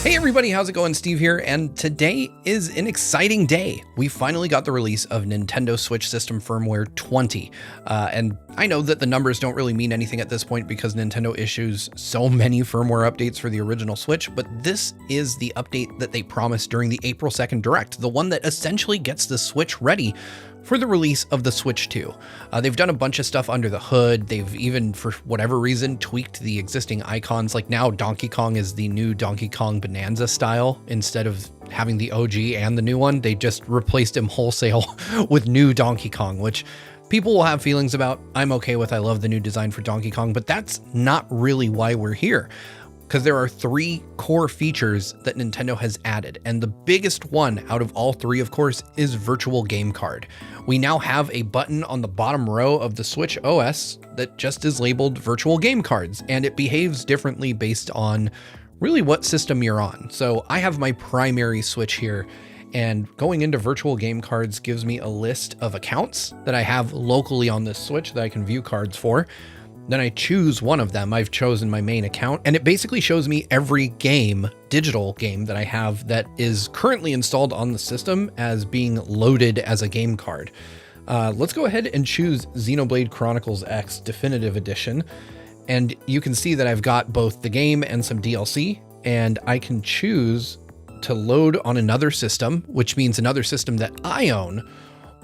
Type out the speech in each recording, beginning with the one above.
Hey everybody, how's it going? Steve here, and today is an exciting day. We finally got the release of Nintendo Switch System Firmware 20. And I know that the numbers don't really mean anything at this point because Nintendo issues so many firmware updates for the original Switch, but this is the update that they promised during the April 2nd Direct, the one that essentially gets the Switch ready for the release of the Switch 2. They've done a bunch of stuff under the hood. They've even, for whatever reason, tweaked the existing icons. Like now Donkey Kong is the new Donkey Kong Bonanza style. Instead of having the OG and the new one, they just replaced him wholesale with new Donkey Kong, which people will have feelings about. I'm okay with. I love the new design for Donkey Kong, but that's not really why we're here. Because there are 3 core features that Nintendo has added, and the biggest one out of all 3, of course, is Virtual Game Card. We now have a button on the bottom row of the Switch OS that just is labeled Virtual Game Cards, and it behaves differently based on really what system you're on. So I have my primary Switch here, and going into Virtual Game Cards gives me a list of accounts that I have locally on this Switch that I can view cards for. Then I choose one of them. I've chosen my main account, and it basically shows me every game, digital game that I have that is currently installed on the system as being loaded as a game card. Let's go ahead and choose Xenoblade Chronicles X Definitive Edition. And you can see that I've got both the game and some DLC, and I can choose to load on another system, which means another system that I own,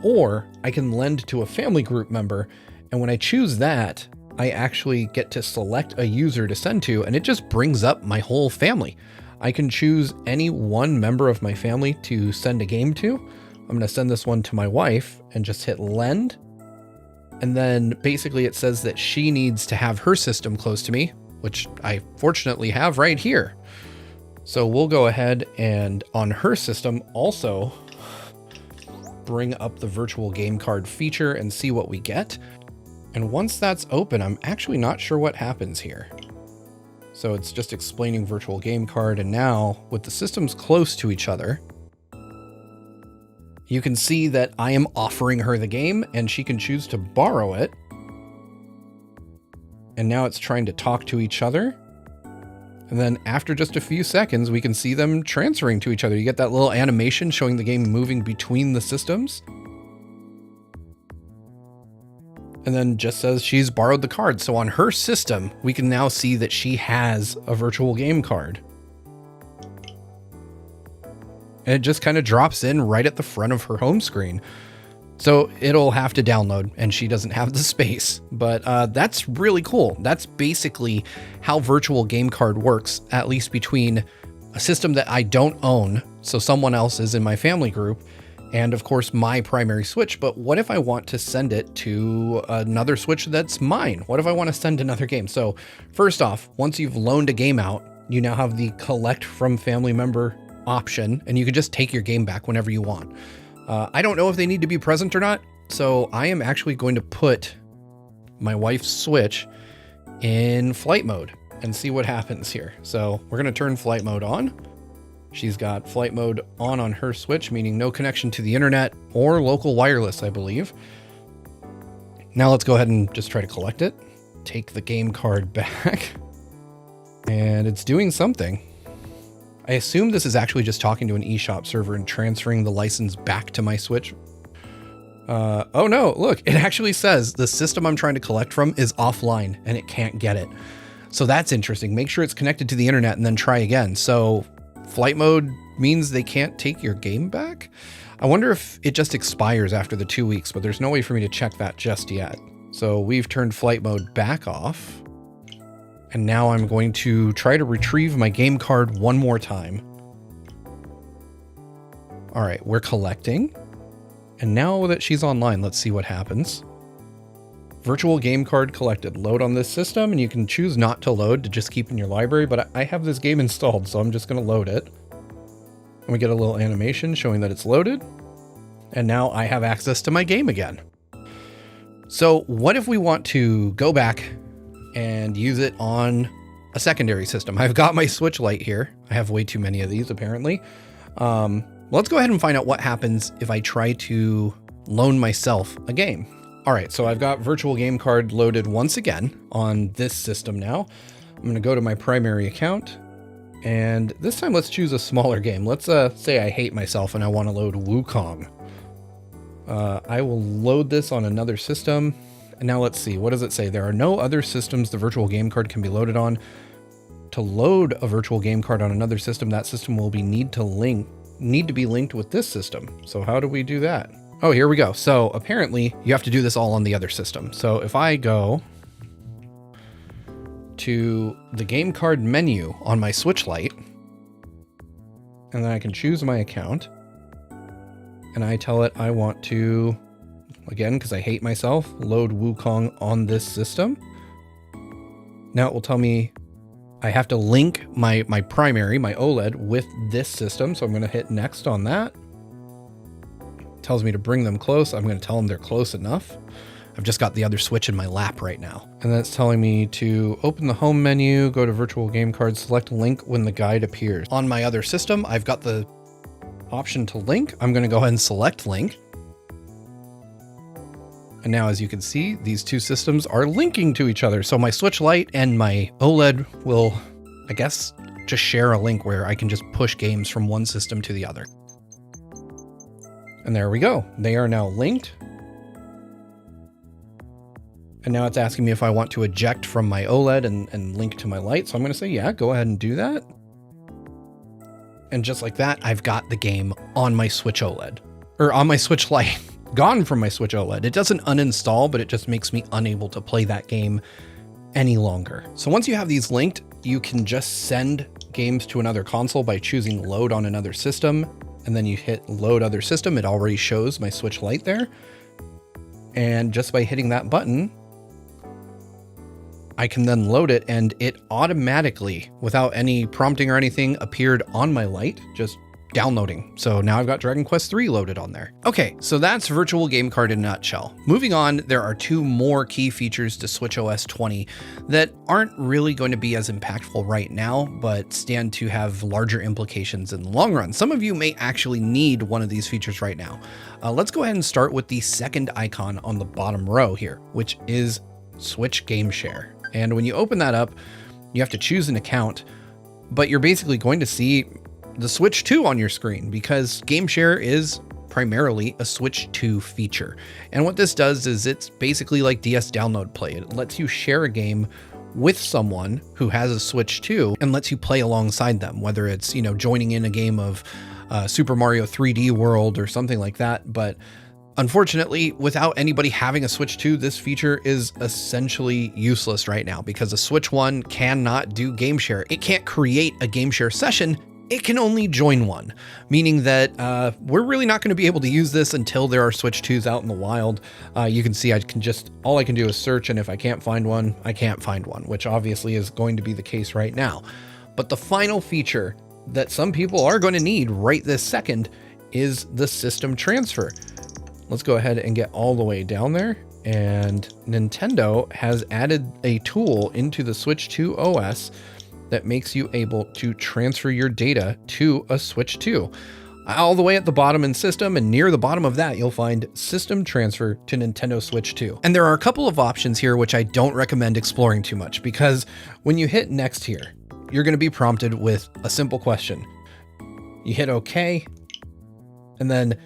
or I can lend to a family group member. And when I choose that, I actually get to select a user to send to, and it just brings up my whole family. I can choose any one member of my family to send a game to. I'm going to send this one to my wife and just hit lend. And then basically it says that she needs to have her system close to me, which I fortunately have right here. So we'll go ahead and on her system also bring up the virtual game card feature and see what we get. And once that's open, I'm actually not sure what happens here. So it's just explaining virtual game card. And now with the systems close to each other, you can see that I am offering her the game and she can choose to borrow it. And now it's trying to talk to each other. And then after just a few seconds, we can see them transferring to each other. You get that little animation showing the game moving between the systems. And then just says she's borrowed the card. So on her system, we can now see that she has a virtual game card. And it just kind of drops in right at the front of her home screen. So it'll have to download and she doesn't have the space, but that's really cool. That's basically how virtual game card works, at least between a system that I don't own. So someone else is in my family group, and of course my primary Switch. But what if I want to send it to another Switch that's mine? What if I want to send another game? So first off, once you've loaned a game out, you now have the collect from family member option, and you can just take your game back whenever you want. I don't know if they need to be present or not, so I am actually going to put my wife's Switch in flight mode and see what happens here. So we're going to turn flight mode on. She's got flight mode on her Switch, meaning no connection to the internet or local wireless, I believe. Now let's go ahead and just try to collect it. Take the game card back. And it's doing something. I assume this is actually just talking to an eShop server and transferring the license back to my Switch. Oh no, look, it actually says the system I'm trying to collect from is offline and it can't get it. So that's interesting. Make sure it's connected to the internet and then try again. So flight mode means they can't take your game back. I wonder if it just expires after the 2 weeks, but there's no way for me to check that just yet. So we've turned flight mode back off. And now I'm going to try to retrieve my game card one more time. All right, we're collecting. And now that she's online, let's see what happens. Virtual game card collected. Load on this system, and you can choose not to load to just keep in your library, but I have this game installed, so I'm just going to load it. And we get a little animation showing that it's loaded. And now I have access to my game again. So what if we want to go back and use it on a secondary system? I've got my Switch Lite here. I have way too many of these, apparently. Let's go ahead and find out what happens if I try to loan myself a game. All right, so I've got Virtual Game Card loaded once again on this system now. I'm going to go to my primary account, And this time let's choose a smaller game. Let's say I hate myself and I want to load Wukong. I will load this on another system. And now let's see, what does it say? There are no other systems the virtual game card can be loaded on. To load a virtual game card on another system, that system will need to be linked with this system. So how do we do that? Oh, here we go. So apparently you have to do this all on the other system. So if I go to the game card menu on my Switch Lite, and then I can choose my account, and I tell it I want to, again, because I hate myself, load Wukong on this system. Now it will tell me I have to link my primary, my OLED, with this system. So I'm going to hit next on that. It tells me to bring them close. I'm going to tell them they're close enough. I've just got the other Switch in my lap right now. And that's telling me to open the home menu, go to virtual game card, select link when the guide appears. On my other system, I've got the option to link. I'm going to go ahead and select link. And now, as you can see, these two systems are linking to each other. So my Switch Lite and my OLED will, I guess, just share a link where I can just push games from one system to the other. And there we go. They are now linked. And now it's asking me if I want to eject from my OLED and link to my light. So I'm going to say, yeah, go ahead and do that. And just like that, I've got the game on my Switch OLED, or on my Switch Lite. Gone from my Switch OLED. It doesn't uninstall, but it just makes me unable to play that game any longer. So once you have these linked, you can just send games to another console by choosing load on another system. And then you hit load other system. It already shows my Switch Lite there. And just by hitting that button, I can then load it, and it automatically, without any prompting or anything, appeared on my Lite, just downloading. So now I've got Dragon Quest III loaded on there. Okay, so that's virtual game card in a nutshell. Moving on, there are two more key features to Switch OS 20 that aren't really going to be as impactful right now, but stand to have larger implications in the long run. Some of you may actually need one of these features right now. Let's go ahead and start with the second icon on the bottom row here, which is Switch Game Share. And when you open that up, you have to choose an account, but you're basically going to see the Switch 2 on your screen because Game Share is primarily a Switch 2 feature. And what this does is it's basically like DS Download Play. It lets you share a game with someone who has a Switch 2 and lets you play alongside them, whether it's, joining in a game of Super Mario 3D World or something like that. But unfortunately, without anybody having a Switch 2, this feature is essentially useless right now because the Switch 1 cannot do Game Share. It can't create a Game Share session. It can only join one, meaning that we're really not going to be able to use this until there are Switch 2s out in the wild. You can see all I can do is search, and if I can't find one, I can't find one, which obviously is going to be the case right now. But the final feature that some people are going to need right this second is the system transfer. Let's go ahead and get all the way down there. And Nintendo has added a tool into the Switch 2 OS that makes you able to transfer your data to a Switch 2. All the way at the bottom in System, and near the bottom of that, you'll find System Transfer to Nintendo Switch 2. And there are a couple of options here which I don't recommend exploring too much, because when you hit Next here, you're going to be prompted with a simple question. You hit OK, and then,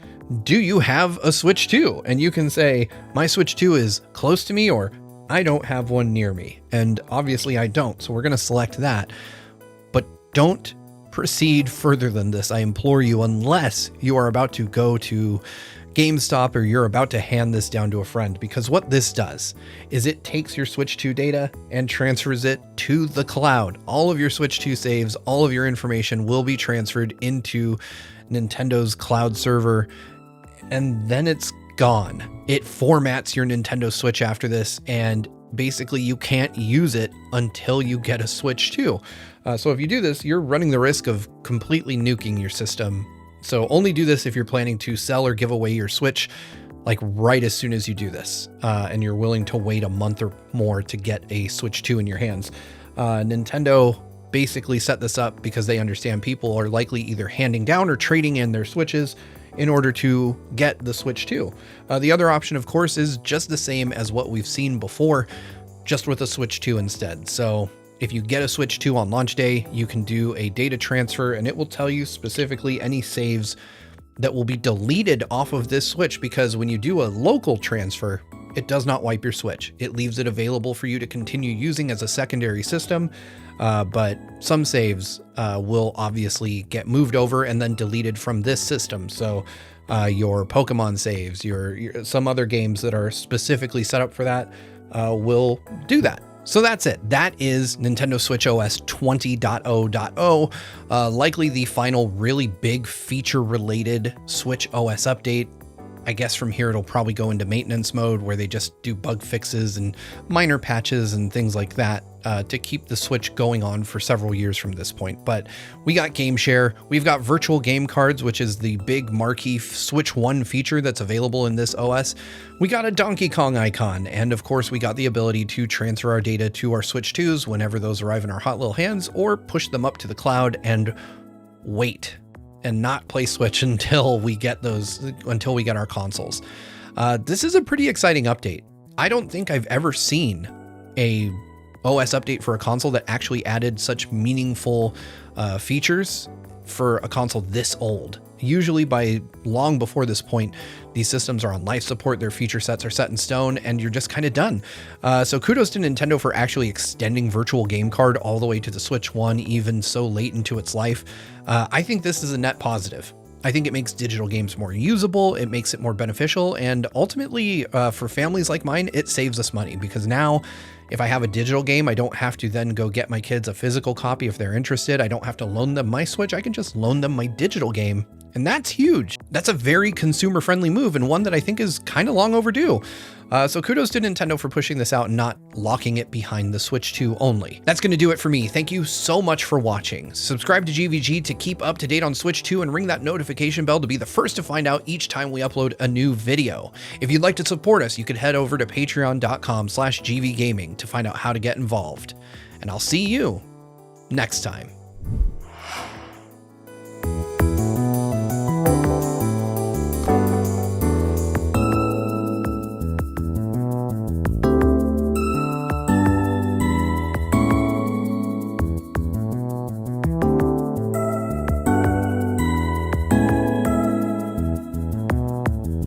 do you have a Switch 2? And you can say, my Switch 2 is close to me, or I don't have one near me. And obviously I don't, so we're going to select that. But don't proceed further than this, I implore you, unless you are about to go to GameStop or you're about to hand this down to a friend, because what this does is it takes your Switch 2 data and transfers it to the cloud. All of your Switch 2 saves, all of your information will be transferred into Nintendo's cloud server, and then it's gone. It formats your Nintendo Switch after this, and basically you can't use it until you get a Switch 2. So if you do this, you're running the risk of completely nuking your system. So only do this if you're planning to sell or give away your Switch, like right as soon as you do this, and you're willing to wait a month or more to get a Switch 2 in your hands. Nintendo basically set this up because they understand people are likely either handing down or trading in their Switches in order to get the Switch 2. The other option, of course, is just the same as what we've seen before, just with a Switch 2 instead. So If you get a Switch 2 on launch day, you can do a data transfer and it will tell you specifically any saves that will be deleted off of this Switch, because when you do a local transfer, it does not wipe your Switch. It leaves it available for you to continue using as a secondary system, but some saves will obviously get moved over and then deleted from this system. So your Pokemon saves, your some other games that are specifically set up for that will do that. So that's it. That is Nintendo Switch OS 20.0.0, likely the final really big feature-related Switch OS update. I guess from here it'll probably go into maintenance mode where they just do bug fixes and minor patches and things like that to keep the Switch going on for several years from this point. But we got Game Share, we've got virtual game cards, which is the big marquee Switch 1 feature that's available in this OS. We got a Donkey Kong icon, and of course we got the ability to transfer our data to our Switch 2s whenever those arrive in our hot little hands, or push them up to the cloud and wait and not play Switch until we get our consoles. This is a pretty exciting update. I don't think I've ever seen a OS update for a console that actually added such meaningful features for a console this old. Usually by long before this point, these systems are on life support, their feature sets are set in stone, and you're just kind of done. So kudos to Nintendo for actually extending Virtual Game Card all the way to the Switch 1, even so late into its life. I think this is a net positive. I think it makes digital games more usable, it makes it more beneficial, and ultimately, for families like mine, it saves us money, because now if I have a digital game, I don't have to then go get my kids a physical copy if they're interested. I don't have to loan them my Switch. I can just loan them my digital game. And that's huge. That's a very consumer-friendly move, and one that I think is kind of long overdue. So kudos to Nintendo for pushing this out and not locking it behind the Switch 2 only. That's going to do it for me. Thank you so much for watching. Subscribe to GVG to keep up to date on Switch 2 and ring that notification bell to be the first to find out each time we upload a new video. If you'd like to support us, you could head over to patreon.com/gvgaming to find out how to get involved. And I'll see you next time.